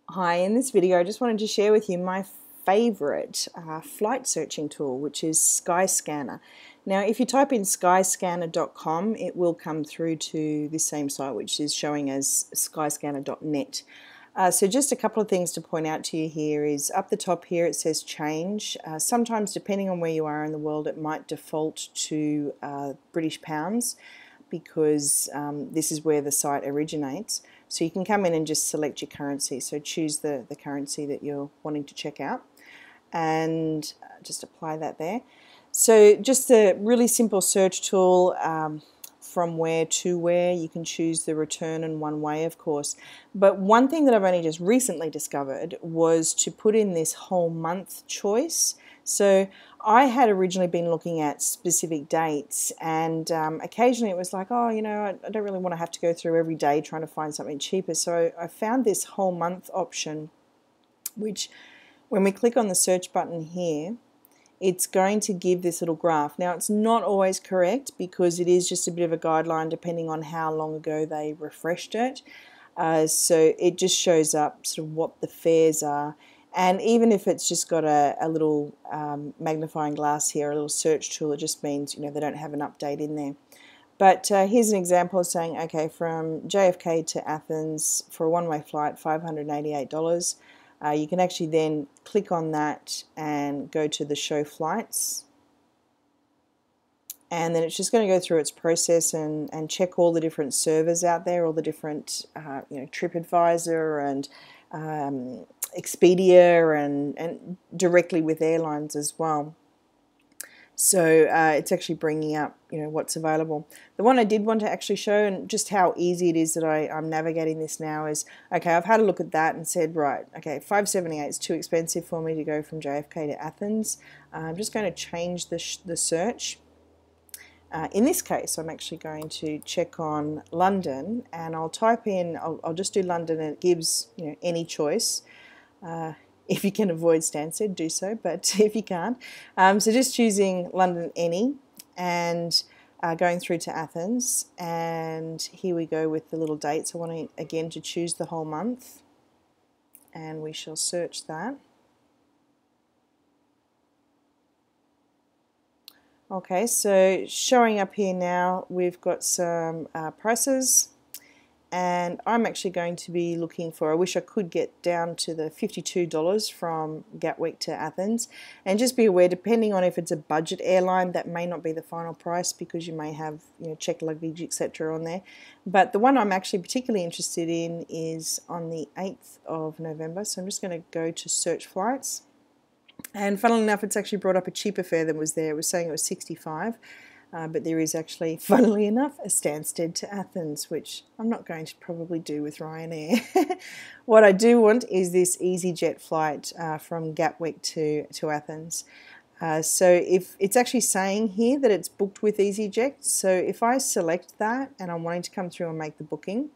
Hi, in this video I just wanted to share with you my favorite flight searching tool, which is SkyScanner. Now if you type in skyscanner.com, it will come through to this same site, which is showing as skyscanner.net. So just a couple of things to point out to you here is up the top here it says change. Sometimes depending on where you are in the world it might default to British pounds, because this is where the site originates. So you can come in and just select your currency. So choose the currency that you're wanting to check out and just apply that there. So just a really simple search tool, from where to where. You can choose the return and one way, of course. But one thing that I've only just recently discovered was to put in this whole month choice. So I had originally been looking at specific dates, and occasionally it was like, oh, you know, I don't really want to have to go through every day trying to find something cheaper. So I found this whole month option, which when we click on the search button here, it's going to give this little graph. Now it's not always correct because it is just a bit of a guideline depending on how long ago they refreshed it. So it just shows up sort of what the fares are. And even if it's just got a little magnifying glass here, a little search tool, it just means, you know, they don't have an update in there. But here's an example of saying, okay, from JFK to Athens for a one-way flight, $588. You can actually then click on that and go to the show flights. And then it's just going to go through its process and check all the different servers out there, all the different, you know, TripAdvisor and Expedia and directly with airlines as well. So it's actually bringing up, you know, what's available. The one I did want to actually show, and just how easy it is that I'm navigating this now, is, okay, I've had a look at that and said, right, okay, $578 is too expensive for me to go from JFK to Athens. I'm just going to change the search. In this case, I'm actually going to check on London, and I'll type in, I'll just do London, and it gives, you know, any choice. If you can avoid Stansted, do so, but if you can't. So just choosing London any, and going through to Athens, and here we go with the little dates. I want again to choose the whole month, and we shall search that. Okay, so showing up here now, we've got some prices, and I'm actually going to be looking for, I wish I could get down to the $52 from Gatwick to Athens. And just be aware, depending on if it's a budget airline, that may not be the final price because you may have, you know, checked luggage, etc. on there. But the one I'm actually particularly interested in is on the 8th of November. So I'm just going to go to search flights. And funnily enough, it's actually brought up a cheaper fare than was there. It was saying it was $65. But there is actually, funnily enough, a Stansted to Athens, which I'm not going to probably do with Ryanair. What I do want is this EasyJet flight from Gatwick to Athens. So if it's actually saying here that it's booked with EasyJet, so if I select that and I'm wanting to come through and make the booking,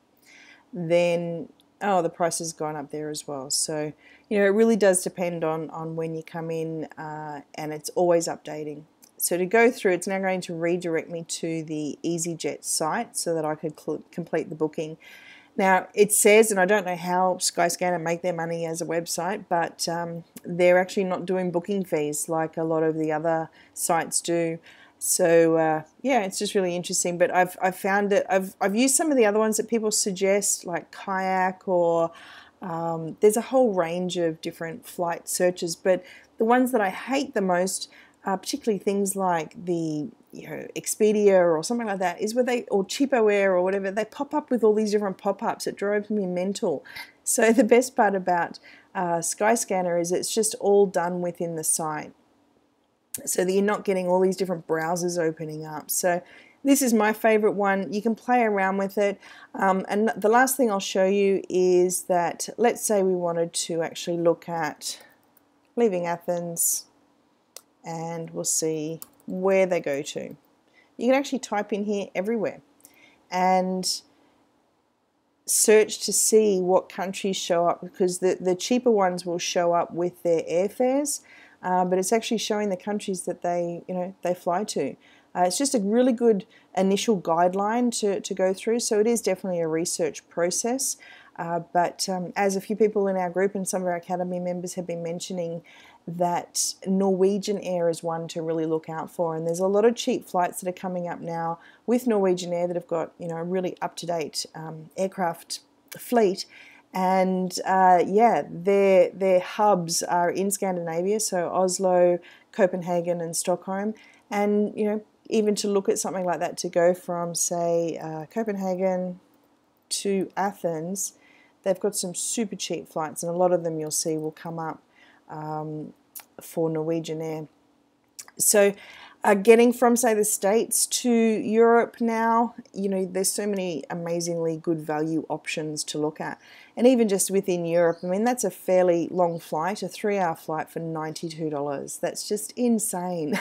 then, oh, the price has gone up there as well. So, you know, it really does depend on when you come in, and it's always updating. So to go through, it's now going to redirect me to the EasyJet site so that I could complete the booking. Now it says, and I don't know how SkyScanner make their money as a website, but they're actually not doing booking fees like a lot of the other sites do. So yeah, it's just really interesting. But I've found it. I've used some of the other ones that people suggest, like Kayak, or there's a whole range of different flight searches. But the ones that I hate the most, particularly things like the, you know, Expedia or something like that, is where they, or CheapOair or whatever, they pop up with all these different pop-ups. It drives me mental. So the best part about SkyScanner is it's just all done within the site, so that you're not getting all these different browsers opening up. So this is my favorite one. You can play around with it. And the last thing I'll show you is that, let's say we wanted to actually look at leaving Athens, and we'll see where they go to. You can actually type in here everywhere and search to see what countries show up, because the cheaper ones will show up with their airfares, but it's actually showing the countries that they fly to. It's just a really good initial guideline to go through, so it is definitely a research process. But as a few people in our group and some of our Academy members have been mentioning, that Norwegian Air is one to really look out for, and there's a lot of cheap flights that are coming up now with Norwegian Air that have got, you know, a really up-to-date aircraft fleet. And yeah, their hubs are in Scandinavia, so Oslo, Copenhagen and Stockholm. And you know, even to look at something like that, to go from say Copenhagen to Athens, they've got some super cheap flights, and a lot of them you'll see will come up for Norwegian Air. So getting from say the States to Europe now, you know, there's so many amazingly good value options to look at. And even just within Europe, I mean, that's a fairly long flight, a 3-hour flight for $92. That's just insane.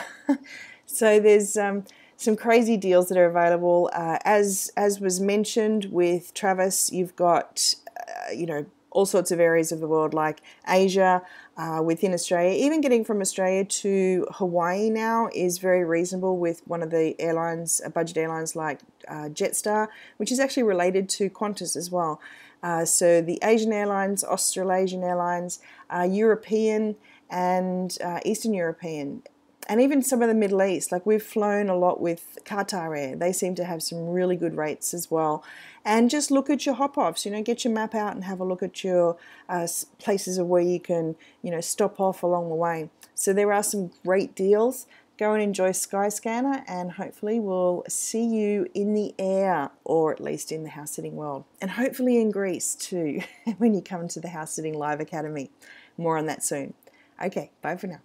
So there's some crazy deals that are available. As was mentioned with Travis, you've got you know, all sorts of areas of the world like Asia, within Australia. Even getting from Australia to Hawaii now is very reasonable with one of the airlines, budget airlines like Jetstar, which is actually related to Qantas as well. So the Asian airlines, Australasian airlines, European and Eastern European, and even some of the Middle East. Like we've flown a lot with Qatar Air. They seem to have some really good rates as well. And just look at your hop-offs, you know, get your map out and have a look at your places of where you can, you know, stop off along the way. So there are some great deals. Go and enjoy SkyScanner, and hopefully we'll see you in the air, or at least in the house sitting world. And hopefully in Greece too, when you come to the House Sitting Live Academy. More on that soon. Okay, bye for now.